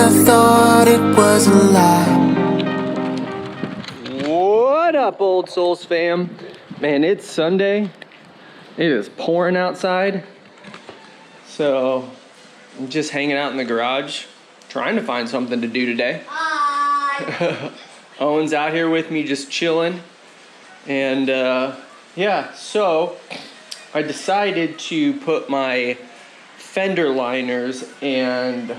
I thought it was a lie. What up, Old Souls fam? Man, it's Sunday. It is pouring outside. So I'm just hanging out in the garage, trying to find something to do today. Owen's out here with me just chilling. And yeah, so I decided to put my fender liners and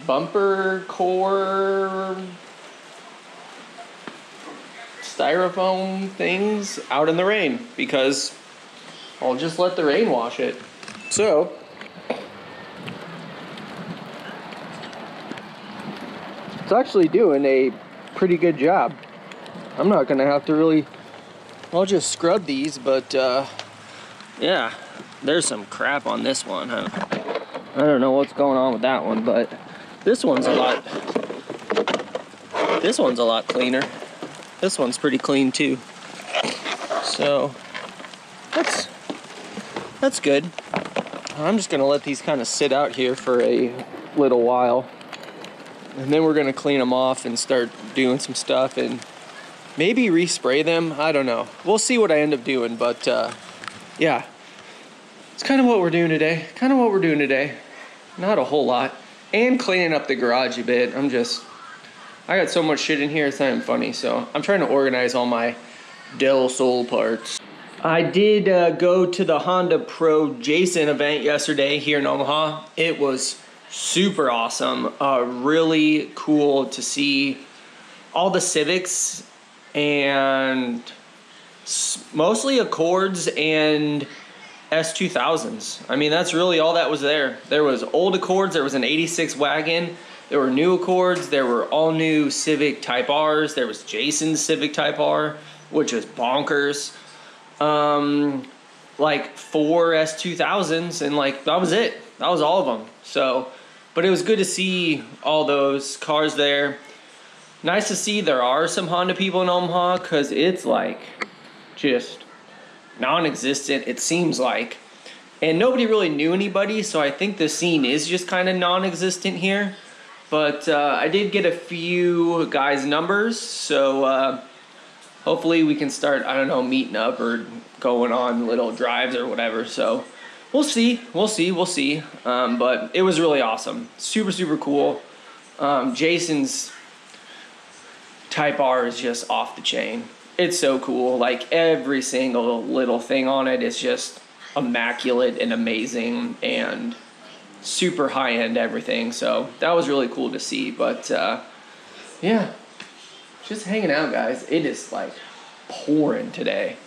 bumper core styrofoam things out in the rain because I'll just let the rain wash it. So it's actually doing a pretty good job. I'm not gonna have to really, I'll just scrub these, but yeah, there's some crap on this one. I don't know what's going on with that one, but this one's a lot cleaner. This one's pretty clean too. So that's good. I'm just gonna let these kind of sit out here for a little while. And then we're gonna clean them off and start doing some stuff and maybe respray them. I don't know. We'll see what I end up doing, but yeah. It's kind of what we're doing today. Not a whole lot. And cleaning up the garage a bit. I got so much shit in here, it's not even funny. So I'm trying to organize all my Del Sol parts. I did go to the Honda Pro Jason event yesterday here in Omaha. It was super awesome. Really cool to see all the Civics and mostly Accords and S2000s. I mean, that's really all that was there. There was old Accords, there was an 86 wagon, there were new Accords, there were all new Civic Type Rs, there was Jason's Civic Type R, which is bonkers. Like 4 S2000s, and like that was it. That was all of them. So, but it was good to see all those cars there. Nice to see there are some Honda people in Omaha, because it's like just non-existent, it seems like. And nobody really knew anybody, so I think the scene is just kind of non-existent here. But I did get a few guys' numbers, so hopefully we can start, I don't know, meeting up or going on little drives or whatever. So we'll see. But it was really awesome. Super, super cool. Jason's Type R is just off the chain. It's so cool. Like every single little thing on it is just immaculate and amazing and super high-end everything. So that was really cool to see. But yeah, just hanging out, guys. It is like pouring today.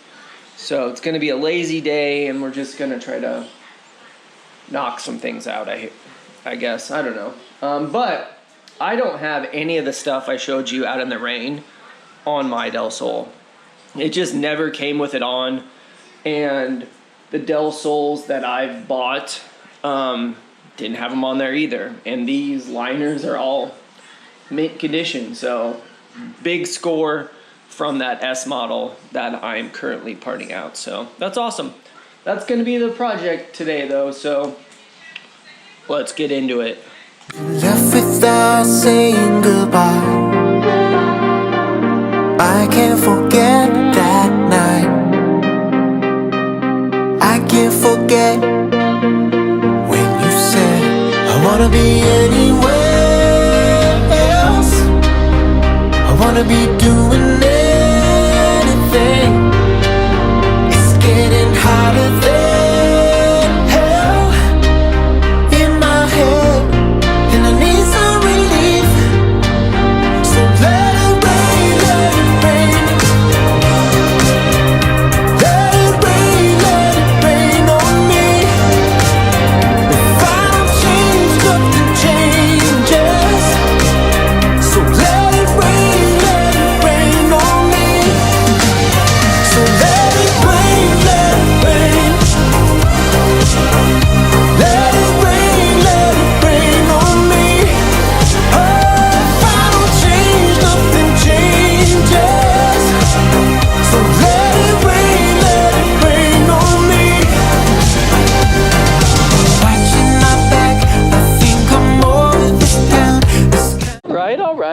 So it's going to be a lazy day, and we're just going to try to knock some things out, I guess. I don't know. But I don't have any of the stuff I showed you out in the rain on my Del Sol. It just never came with it on. And the Del Sols that I've bought didn't have them on there either. And these liners are all mint condition. So big score from that S model that I'm currently parting out. So that's awesome. That's going to be the project today though. So let's get into it. Left without saying goodbye. I can't forget that night. I can't forget when you said I wanna be anywhere else. I wanna be doing anything. It's getting hotter than hell in my head, and I need some relief. So let it rain, let it rain. Let it rain on me. If I don't change, nothing changes. So let it rain on me.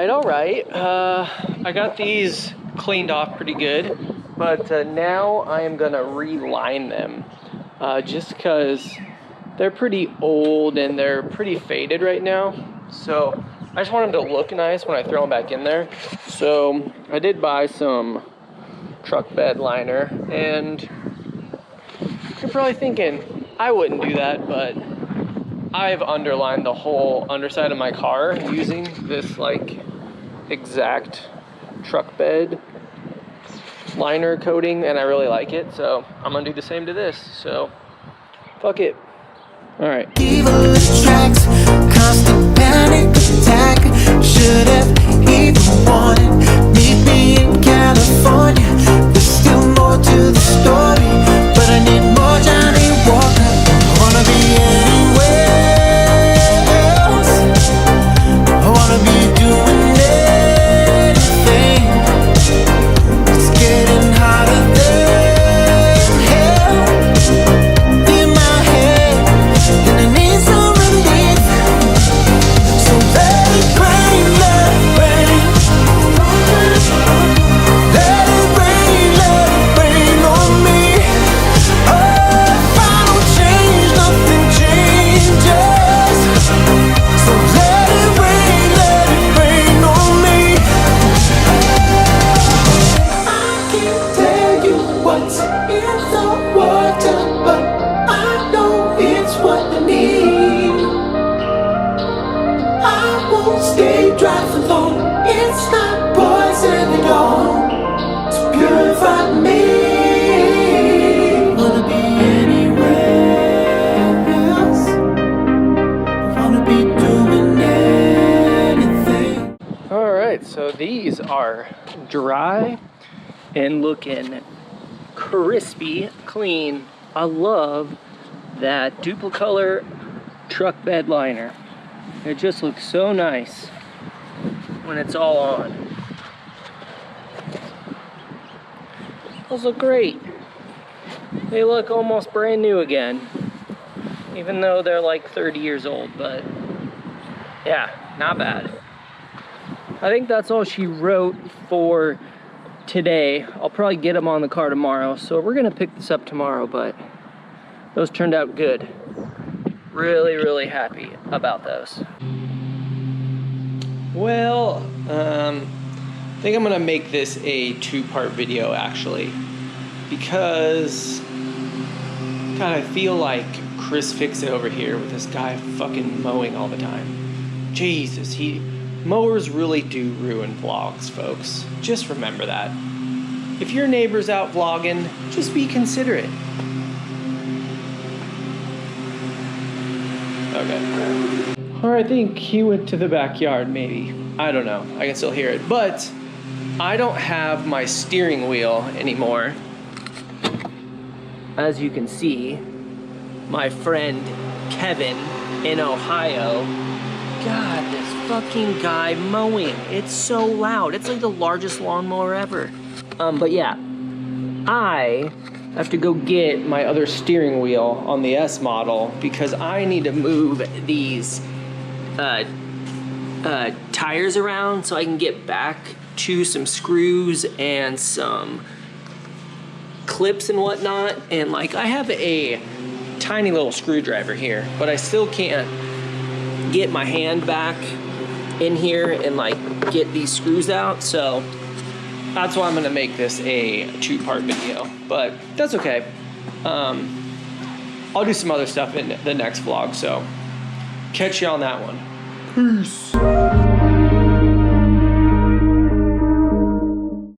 all right. I got these cleaned off pretty good, but now I am gonna reline them just because they're pretty old and they're pretty faded right now. So I just want them to look nice when I throw them back in there. So I did buy some truck bed liner, and you're probably thinking I wouldn't do that, but I've underlined the whole underside of my car using this like exact truck bed liner coating, and I really like it, so I'm gonna do the same to this. So fuck it. All right. Evil's tracks, constant panic attack. Should have even wanted me in California. There's still more to the story, but I need more Johnny Walker. I wanna be anywhere else. I wanna be doing anything. It's getting harder than hell in my head, and I need some relief. So let it rain, let it rain. Let it rain on me. Oh, if I don't change, nothing changes. So let it rain on me. I can't tell you what's in the water, but I know it's what I need. I won't stay dry for long. It's not poison at all to purify me. Wanna be anywhere else. Wanna be doing anything. All right, so these are dry and looking crispy clean. I love that duplicolor truck bed liner. It just looks so nice when it's all on. Those look great. They look almost brand new again, even though they're like 30 years old, but yeah, not bad. I think that's all she wrote for today. I'll probably get them on the car tomorrow, so we're gonna pick this up tomorrow, but those turned out good. Really, really happy about those. Well, I think I'm gonna make this a two-part video actually, because God, I feel like Chris Fix It over here with this guy fucking mowing all the time. Jesus, mowers really do ruin vlogs, folks. Just remember that. If your neighbor's out vlogging, just be considerate. Okay. Or I think he went to the backyard, maybe. I don't know. I can still hear it. But I don't have my steering wheel anymore. As you can see, my friend Kevin in Ohio. God, this fucking guy mowing. It's so loud. It's like the largest lawnmower ever. But yeah, I have to go get my other steering wheel on the S model because I need to move these tires around so I can get back to some screws and some clips and whatnot. And like, I have a tiny little screwdriver here, but I still can't get my hand back in here and like get these screws out. So that's why I'm gonna make this a two-part video, but that's okay. I'll do some other stuff in the next vlog, so catch you on that one. Peace.